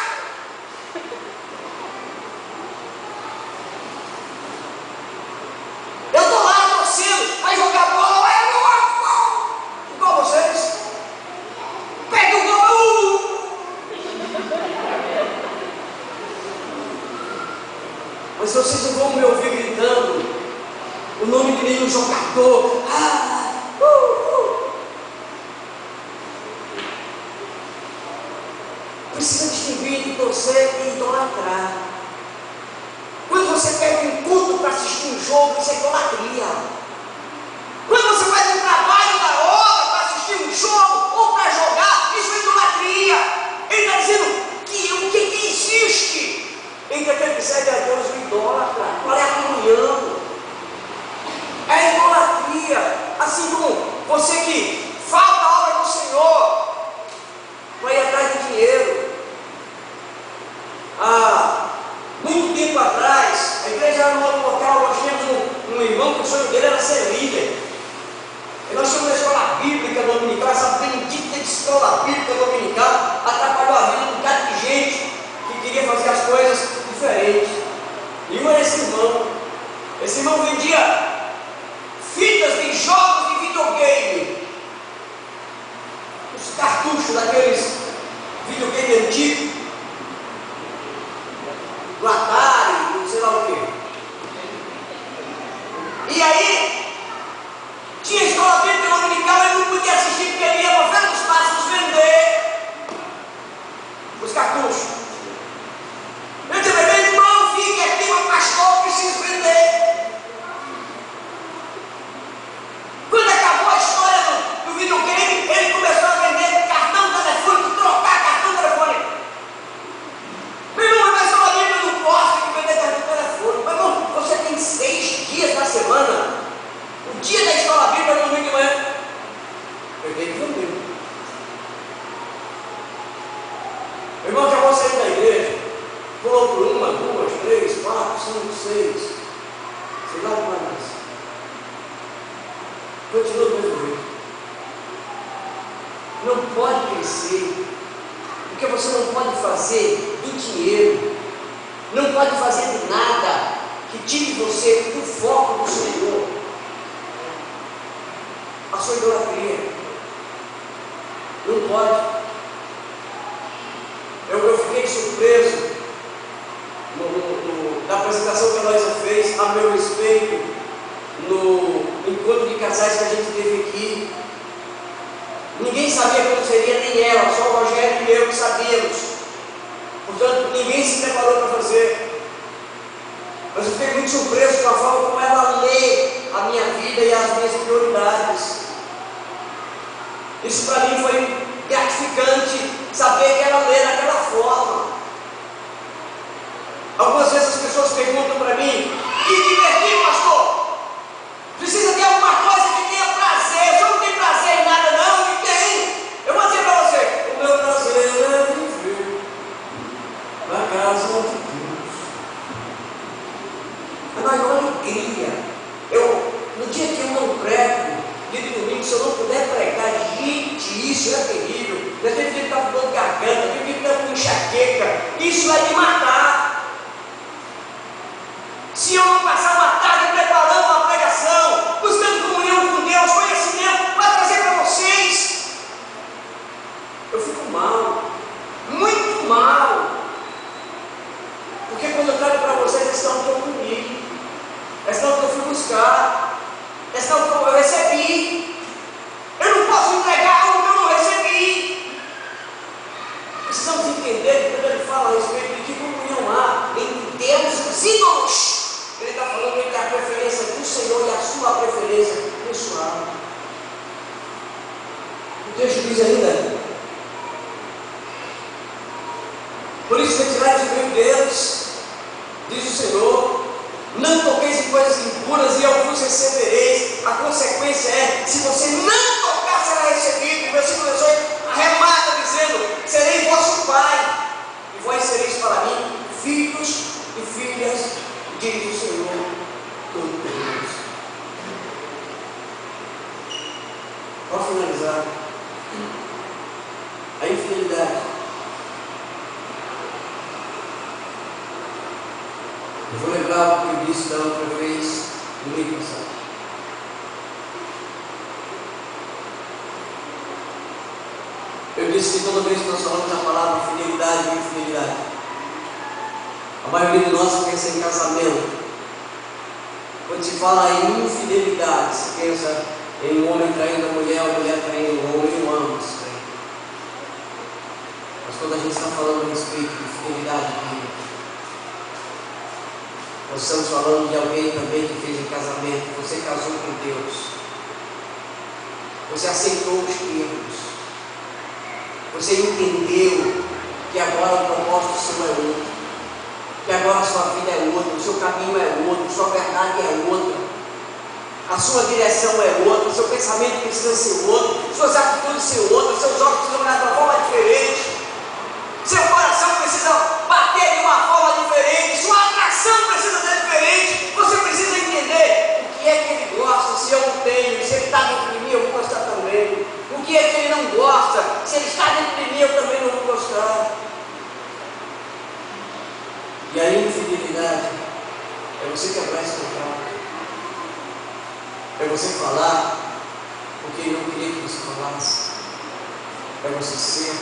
Eu estou lá torcendo, vai jogar bola, eu não gol. Igual vocês. Pega o gol. Mas vocês não vão me ouvir gritando o nome de nenhum jogador. Precisa distinguir entre torcer e idolatrar. Quando você pega um culto para assistir um jogo, isso é idolatria. Quando você faz um trabalho da obra para assistir um jogo ou para jogar, isso é idolatria. Ele está dizendo que o que existe entre aquele que serve a Deus e o idólatra? Qual é a comunhão? É idolatria. Assim como você que falta a obra do Senhor para ir atrás de dinheiro. Muito tempo atrás, a igreja era no outro local, nós tínhamos um irmão que o sonho dele era ser líder. E nós tínhamos a escola bíblica dominical, essa bendita escola bíblica dominical atrapalhou a vida de um bocado de gente que queria fazer as coisas diferentes. E um era esse irmão. Esse irmão vendia fitas de jogos de videogame, os cartuchos daqueles videogame antigos, do Atari, não sei lá o quê. E aí, tinha escola bíblica dominical, ele não podia assistir porque ele ia para a Feira dos Passos vender os cartuchos. Eu disse, meu irmão, fique aqui, meu pastor, preciso vender. Quando acabou a história do videogame, ele começou a vender cartão telefônico, trocar cartão telefônico. Meu irmão, mas a Bíblia não gosta de vender cartão telefônico. Meu irmão, você tem 6 dias na semana. O dia da escola bíblica no domingo de manhã. Eu tenho que vender. Meu irmão acabou saindo da igreja, pulou por 1, 2, 3, 4, 5, 6, sei lá o mais. Continua do mesmo jeito. Não pode crescer, porque você não pode fazer do dinheiro, não pode fazer de nada que tire você do foco do Senhor. A sua idolatria não pode. Eu fiquei surpreso na apresentação que a Laísa fez a meu respeito no encontro de casais que a gente teve aqui. Ninguém sabia como seria, nem ela, só o Rogério e eu que sabíamos. Portanto, ninguém se preparou para fazer. Mas eu fiquei muito surpreso com a forma como ela lê a minha vida e as minhas prioridades. Isso para mim foi gratificante, saber que ela lê daquela forma. Algumas vezes as pessoas perguntam para mim, que divertir, pastor? Precisa ter alguma coisa que tenha prazer. Se eu não tenho prazer em nada não, eu tenho. Eu vou dizer para você, o meu prazer é viver na casa de Deus. A maior alegria. No dia que eu não prego, dia de domingo, se eu não puder pregar, gente, isso é terrível. Eu tenho que estar com garganta, eu tenho que estar com enxaqueca. Isso vai me matar. Se eu não passar uma tarde preparando uma pregação, buscando comunhão com Deus, conhecimento, vai trazer para vocês, eu fico mal, muito mal. Porque quando eu trago para vocês, é sinal que eu comi, é sinal que eu fui buscar, é sinal que eu recebi. Eu não posso entregar algo que eu não recebi. Precisamos entender que quando ele fala a respeito de que comunhão há entre Deus e os ídolos, ele está falando entre a preferência do Senhor e a sua preferência pessoal. O texto diz ainda: por isso retirai-vos do meio deles, diz o Senhor, não toqueis em coisas impuras e eu vos recebereis. A consequência é, se você não tocar, será recebido. O versículo 18 arremata dizendo: serei vosso pai, e vós sereis para mim filhos e filhas, diz o Senhor. início da outra vez, domingo passado. Eu disse que toda vez que nós falamos a palavra fidelidade e infidelidade, a maioria de nós pensa em casamento. Quando se fala em infidelidade, se pensa em um homem traindo a mulher traindo o homem, ou ambos. Mas quando a gente está falando a respeito de fidelidade bíblica, nós estamos falando de alguém também que fez um casamento. Você casou com Deus, você aceitou os termos, você entendeu que agora o propósito seu é outro, que agora a sua vida é outra, o seu caminho é outro, a sua verdade é outra, a sua direção é outra, o seu pensamento precisa ser outro, suas atitudes ser outras, seus olhos precisam olhar de uma forma diferente, seu coração precisa bater de uma forma diferente, sua atração precisa ser diferente. Você precisa entender o que é que ele gosta. Se eu não tenho, se ele está dentro de mim, eu vou gostar também. O que é que ele não gosta, se ele está dentro de mim, eu também não vou gostar. E a infidelidade é você quebrar esse contrato, é você falar o que ele não queria que você falasse, é você ser o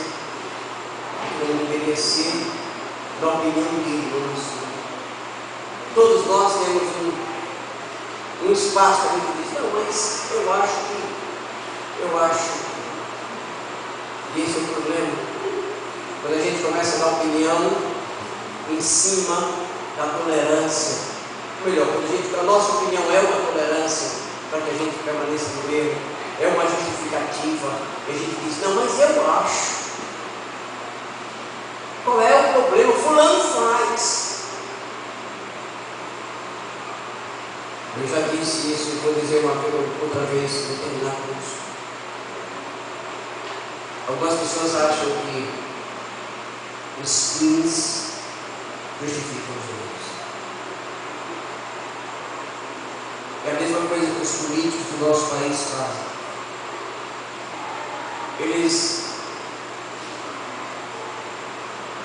que ele não deveria ser, na opinião dele, não na sua. Todos nós temos um espaço para a gente dizer, não, mas eu acho. E esse é o problema. Quando a gente começa a dar opinião em cima da tolerância, ou melhor, quando a nossa opinião é uma tolerância para que a gente permaneça no erro, é uma justificativa, e a gente diz, não, mas eu acho. Qual é o problema? Fulano faz. Eu já disse isso e vou dizer outra vez, vou terminar com isso. Algumas pessoas acham que os fins justificam os meios. É a mesma coisa que os políticos do nosso país fazem. Eles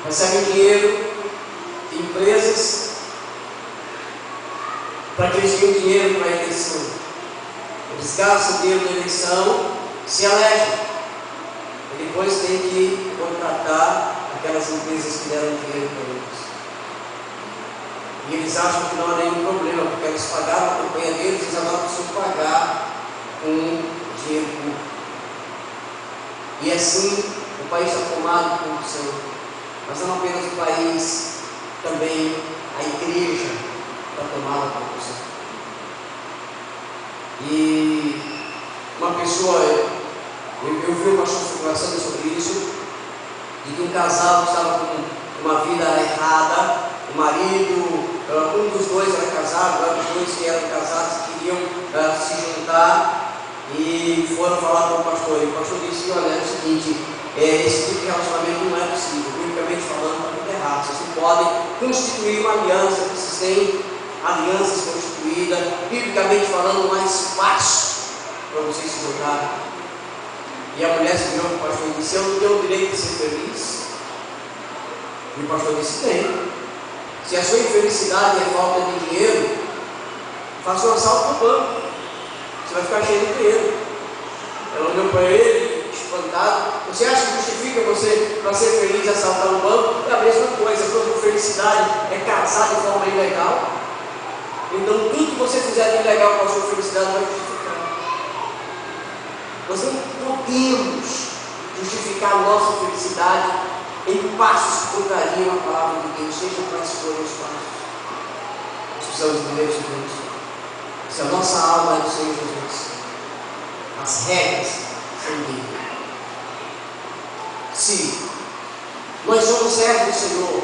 recebem dinheiro de empresas para que eles tenham dinheiro para a eleição. Eles gastam dinheiro na eleição, se elegem. E depois tem que contratar aquelas empresas que deram dinheiro para eles. E eles acham que não há nenhum problema, porque eles pagaram a campanha deles, eles agora precisam pagar com dinheiro público. E assim o país está tomado de corrupção. Mas não apenas o país, também a igreja está tomada de corrupção. E uma pessoa, eu vi uma pessoa conversando sobre isso, de que um casal estava com uma vida errada, o marido, um dos dois era casado, os dois que eram casados queriam se juntar e foram falar com o pastor. E o pastor disse, olha, é o seguinte, esse tipo de relacionamento não é possível, biblicamente falando, está tudo errado. Vocês não podem constituir uma aliança, vocês têm alianças constituídas, biblicamente falando, não há espaço para vocês se juntarem. E a mulher se virou para o pastor e disse, eu não tenho o direito de ser feliz? E o pastor disse, tem. Se a sua infelicidade é falta de dinheiro, faça um assalto no banco, você vai ficar cheio de dinheiro. Ela olhou para ele, espantado. Você acha que justifica você, para ser feliz, assaltar um banco? É a mesma coisa. A sua felicidade é casar de forma ilegal. Então tudo que você fizer de ilegal com a sua felicidade vai justificar. Nós não podemos justificar a nossa felicidade em passos que contrariam a palavra de Deus, sejam quais forem os passos. Nós precisamos entender o seguinte: se a nossa alma é do Senhor Jesus, as regras são bíblicas. Se nós somos servos do Senhor,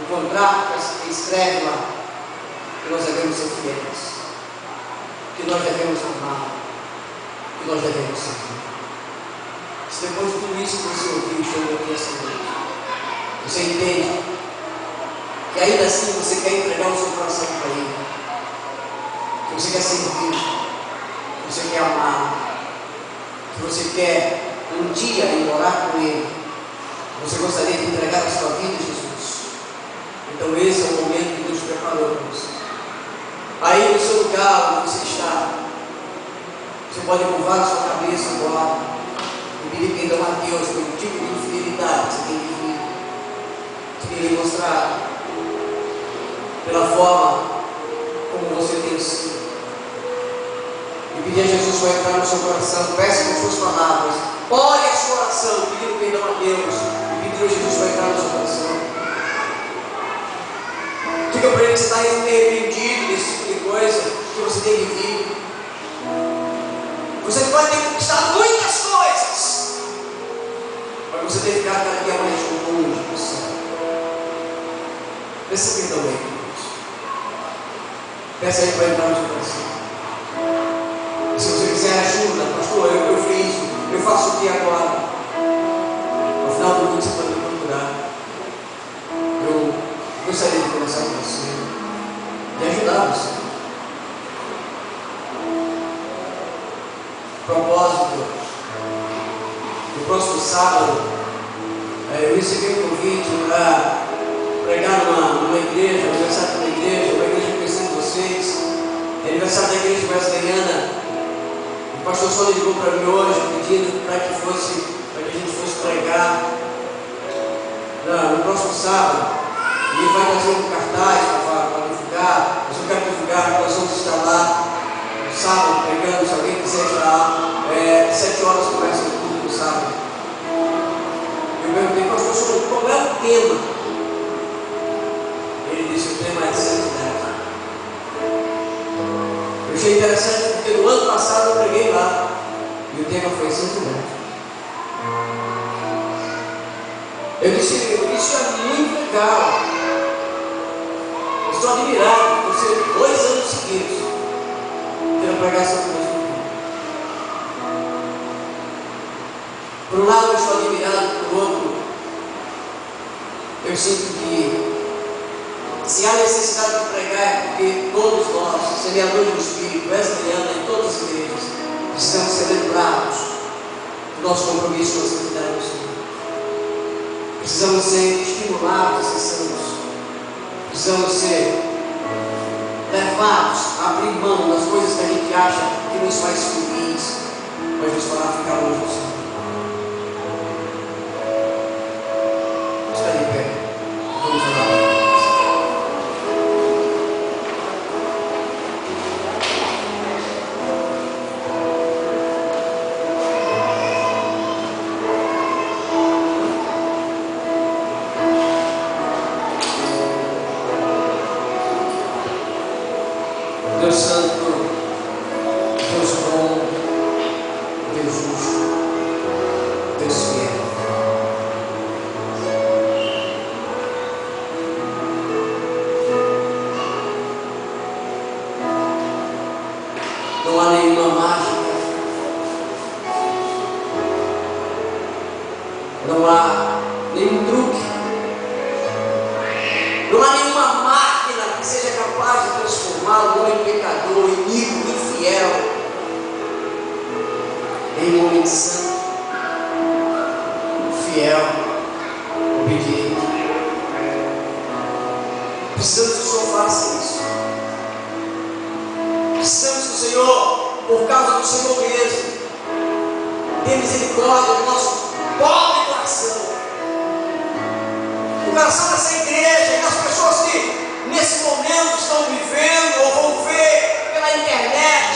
o contrato escreve lá que nós devemos ser fiéis, que nós devemos amar, que nós devemos servir. Se depois de tudo isso que você ouviu, chegou aqui essa noite, você entende que ainda assim você quer entregar o seu coração para Ele, que você quer servir, que você quer amar, que você quer um dia ir morar com Ele, você gostaria de entregar a sua vida a Jesus, Então esse é o momento que Deus preparou para você. Aí no seu lugar onde você está, você pode curvar a sua cabeça agora e pedir perdão a Deus pelo tipo de infidelidade que você tem vivido. Você tem demonstrado pela forma como você tem sido. E pedir a Jesus para entrar no seu coração. Peça com suas palavras. Ore a sua oração, pedindo perdão a Deus. E pedindo a Jesus para entrar no seu coração. Diga para ele que você está arrependido desse tipo de coisa que você tem vivido. Você pode ter conquistado muitas coisas, mas você tem ficado cada dia mais longe do céu. Peça perdão aí, Deus. Peça aí para entrar no seu coração. E se você quiser ajuda, pastor, eu faço o que agora? No final do vídeo você pode me procurar. Eu gostaria de conversar com você, de ajudar você. Propósito, no próximo sábado, eu recebi um convite para pregar numa igreja, aniversário de uma igreja conhecendo vocês, aniversário da igreja brasileira. O pastor só ligou para mim hoje pedindo para que a gente fosse pregar no próximo sábado. E ele vai trazer um cartaz para divulgar, mas eu quero divulgar, nós vamos estar lá no sábado pregando, se alguém quiser estar 7 horas começa o culto no sábado. Eu perguntei, pastor, sobre qual é o tema? Ele disse, o tema é de santidade. Eu achei interessante porque no ano passado eu preguei lá e o tema foi santidade. Eu disse, isso é muito legal. Estou admirado por ser 2 anos seguidos quero pregar essa coisa. Por um lado eu estou admirado, por outro eu sinto que se há necessidade de pregar é porque todos nós, semeadores do Espírito, Wesleyana em todas as igrejas, precisamos ser lembrados do nosso compromisso com a santidade do Senhor. Precisamos ser estimulados a ser santos. Precisamos ser levados a abrir mão das coisas que a gente acha que nos faz felizes, mas nos fará ficar longe do Senhor. Está de pé. Vamos orar. Deus Santo, Deus bom, Deus justo, Deus fiel. Não há nenhuma mágica, não há nenhum truque, não há nenhuma máquina que seja capaz de transformar o homem pecador, iníquo, infiel, em um homem santo, fiel, obediente. Precisamos que o Senhor faça isso. Precisamos que o Senhor, por causa do Senhor mesmo, dê misericórdia do nosso pobre coração. O coração dessa igreja e das pessoas que nesse momento estão vivendo ou vão ver pela internet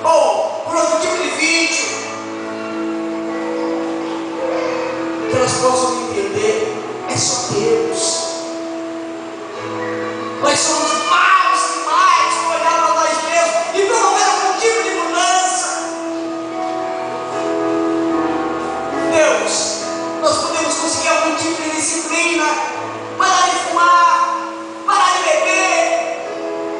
ou por outro tipo de vídeo, que elas possam entender, é só Deus. Nós somos maus demais para olhar para nós mesmos e promover algum tipo de mudança. Deus, nós podemos conseguir algum tipo de disciplina, parar de fumar, parar de beber,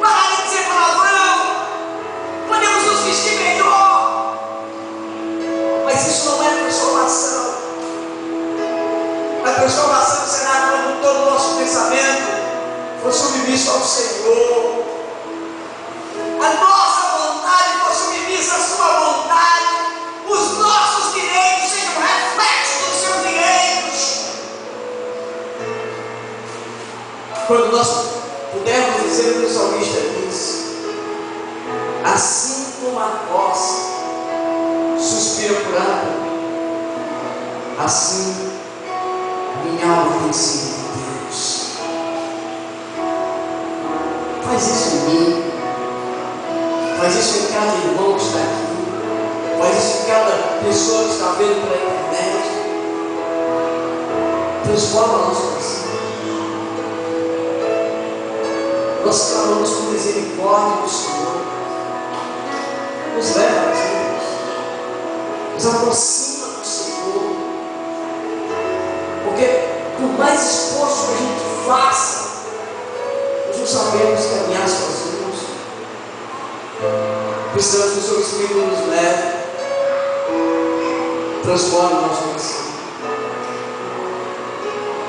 Quando nós pudermos dizer o que o salmista diz, assim como a costa suspira por água, assim minha alma tem sede de Deus. Faz isso em mim, faz isso em cada irmão que está aqui, faz isso em cada pessoa que está vendo pela internet. Transforma a nossa coração. Nós clamamos por misericórdia do Senhor. Nos leva a Deus, nos aproxima do Senhor, porque por mais esforço que a gente faça, nós não sabemos caminhar sozinhos. Precisamos que o Seu Espírito nos leve, transforme o nosso coração.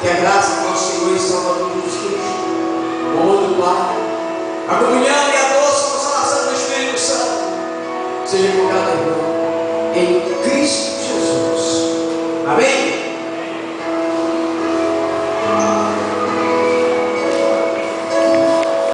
Que a graça do nosso Senhor e Salvador Jesus Cristo, o amor do Pai, a comunhão e a doce consolação do Espírito Santo seja com